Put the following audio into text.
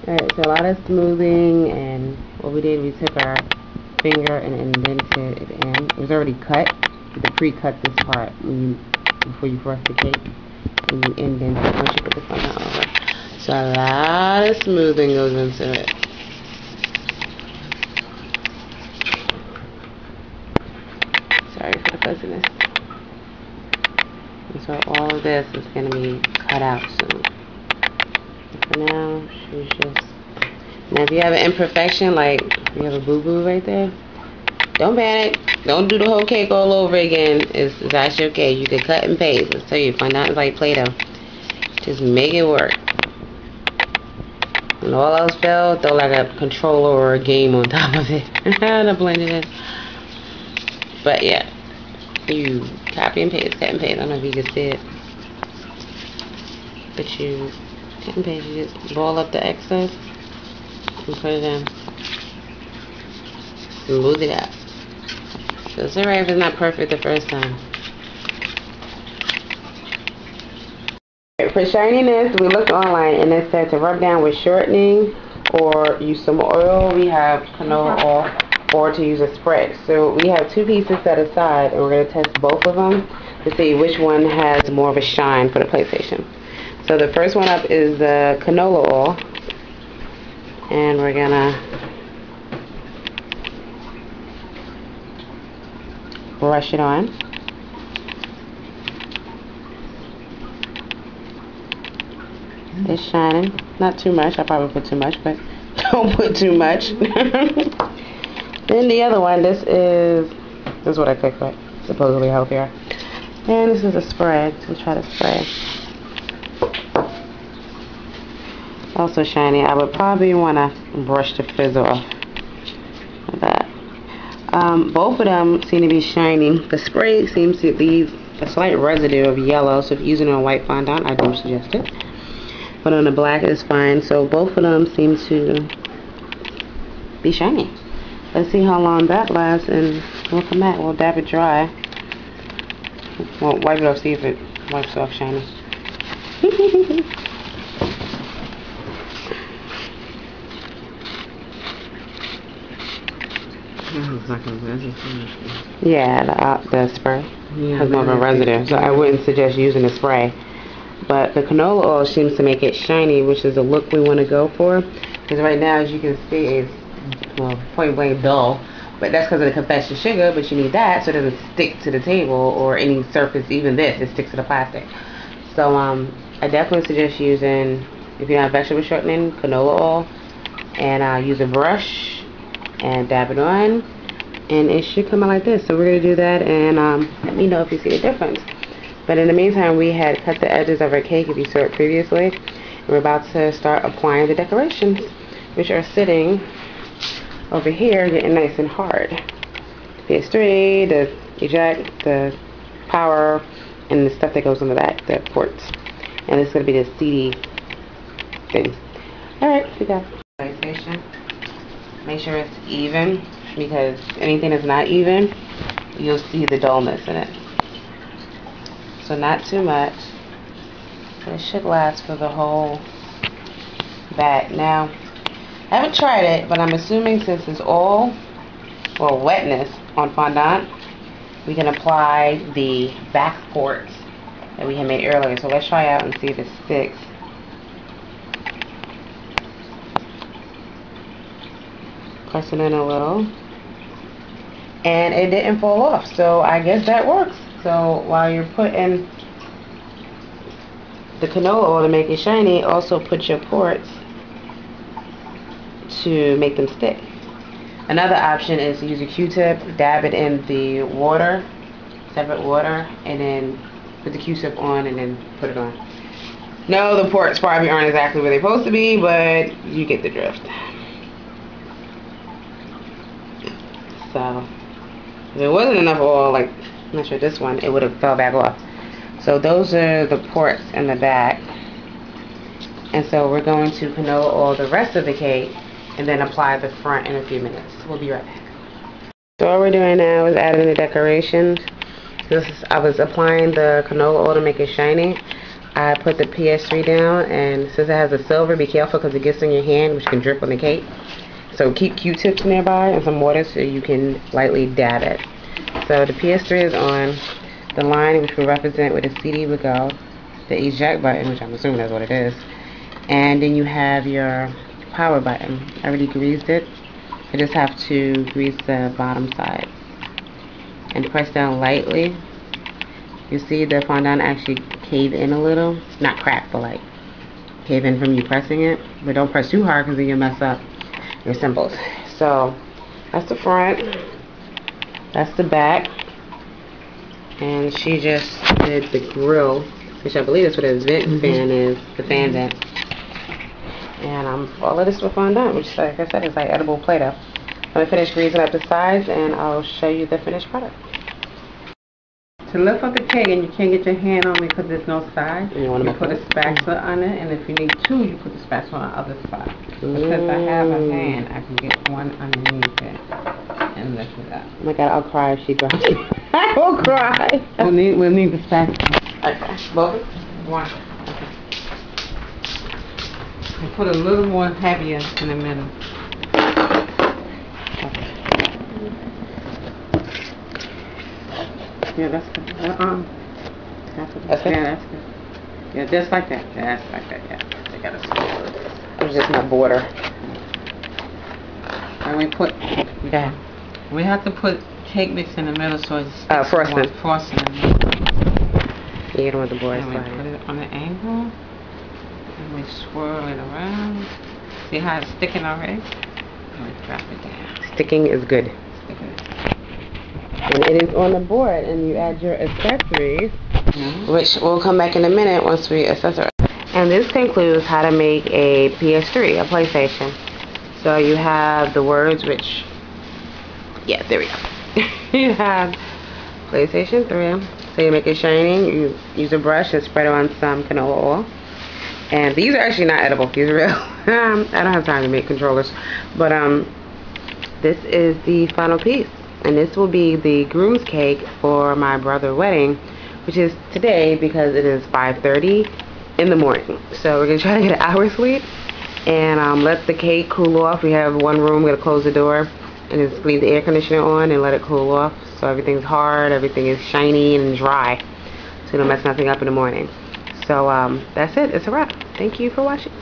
Alright, so a lot of smoothing, and what we did, we took our finger and indented it in. It was already cut. You have to pre-cut this part before you brush the cake, and you indent it once you put the fondant over. So a lot of smoothing goes into it. Sorry for the fuzziness. And so all of this is going to be cut out soon. For now, she's just... Now if you have an imperfection, like you have a boo-boo right there, don't panic. Don't do the whole cake all over again. It's actually okay. You can cut and paste. Let's tell you, fondant is like Play-Doh. Just make it work. When all else fails, throw like a controller or a game on top of it to blend it in. But yeah, you copy and paste, cut and paste. I don't know if you can see it, but you cut and paste. You just roll up the excess and put it in. Smooth it out. So it's alright if it's not perfect the first time. For shininess, we looked online and it said to rub down with shortening or use some oil. We have canola oil, or to use a spread. So we have 2 pieces set aside, and we're going to test both of them to see which one has more of a shine for the PlayStation. So the first one up is the canola oil, and we're going to brush it on. It's shining. Not too much. I probably put too much, but don't put too much. Then the other one, this is what I cook with. Supposedly healthier. And this is a spread. So try to spray. Also shiny. I would probably want to brush the frizz off. Like that. Both of them seem to be shiny. The spray seems to leave a slight residue of yellow. So if you're using it on white fondant, I do suggest it. But on the black is fine. So both of them seem to be shiny. Let's see how long that lasts, and we'll come back. We'll dab it dry. We'll wipe it off, see if it wipes off shiny. Yeah, the spray has more of a residue, so I wouldn't suggest using the spray. But the canola oil seems to make it shiny, which is the look we want to go for. Because right now, as you can see, it's point blank dull. But that's because of the confection sugar, but you need that so it doesn't stick to the table or any surface, even this, it sticks to the plastic. So I definitely suggest using, if you don't have vegetable shortening, canola oil. And use a brush and dab it on. And it should come out like this. So we're going to do that, and let me know if you see the difference. But in the meantime, we had cut the edges of our cake, if you saw it previously. And we're about to start applying the decorations, which are sitting over here, getting nice and hard. ps3, the eject, the power, and the stuff that goes in the back, the ports. And it's going to be the CD thing. Alright, we got PlayStation. Make sure it's even, because anything that's not even, you'll see the dullness in it. So not too much. It should last for the whole bag. Now, I haven't tried it, but I'm assuming since it's oil or wetness on fondant, we can apply the back ports that we had made earlier. So let's try out and see if it sticks. Press it in a little. And it didn't fall off, so I guess that works. So while you're putting the canola oil to make it shiny, also put your ports to make them stick. Another option is to use a Q-tip, dab it in the water, separate water, and then put the Q-tip on and then put it on. No, the ports probably aren't exactly where they're supposed to be, but you get the drift. So if it wasn't enough oil, like I'm not sure this one, it would have fell back off. So those are the ports in the back. And so we're going to canola oil the rest of the cake and then apply the front in a few minutes. We'll be right back. So what we're doing now is adding the decorations. I was applying the canola oil to make it shiny, I put the PS3 down, and since it has a silver, be careful because it gets in your hand, which can drip on the cake. So keep Q-tips nearby and some water so you can lightly dab it. So the PS3 is on. The line, which will represent where the CD would go. The eject button, which I'm assuming that's what it is. And then you have your power button. I already greased it. I just have to grease the bottom side. And press down lightly. You see the fondant actually cave in a little. Not crack, but like cave in from you pressing it. But don't press too hard because then you'll mess up your symbols. So that's the front. That's the back. And she just did the grill, which I believe is what a vent fan is, the fan vent. And all of this with fondant, which, like I said, is like edible Play-Doh. I'm going to finish greasing up the sides, and I'll show you the finished product. To lift up the cake, and you can't get your hand on it because there's no side, you put a spatula on it, and if you need two, you put the spatula on the other side. Because I have a hand, I can get one underneath it and lift it up. Oh my God, I'll cry if she drops it. I will cry. We'll need the spatula. Okay. Both? One. Okay. And put a little more heavier in the middle. Okay. Yeah, that's good. That's good. Yeah, that's good. Yeah, just like that. Just like that. Yeah. They gotta swirl it. It was just my border. And we put. Yeah. We have to put cake mix in the middle so it's frosting. Frosting in the middle. Yeah, you don't want the board sliding. And we put it on the angle. And we swirl it around. See how it's sticking already? And we drop it down. Sticking is good. Sticking is good. And it is on the board, and you add your accessories, which we'll come back in a minute once we accessorize. And this concludes how to make a PS3, a PlayStation. So you have the words, which, yeah, there we go. You have PlayStation 3. So you make it shiny. You use a brush and spread it on some canola oil. And these are actually not edible. These are real. I don't have time to make controllers, but this is the final piece. And this will be the groom's cake for my brother's wedding, which is today because it is 5:30 in the morning. So we're going to try to get an hour's sleep and let the cake cool off. We have one room, we're going to close the door and just leave the air conditioner on and let it cool off. So everything's hard, everything is shiny and dry. So you don't mess nothing up in the morning. So that's it. It's a wrap. Thank you for watching.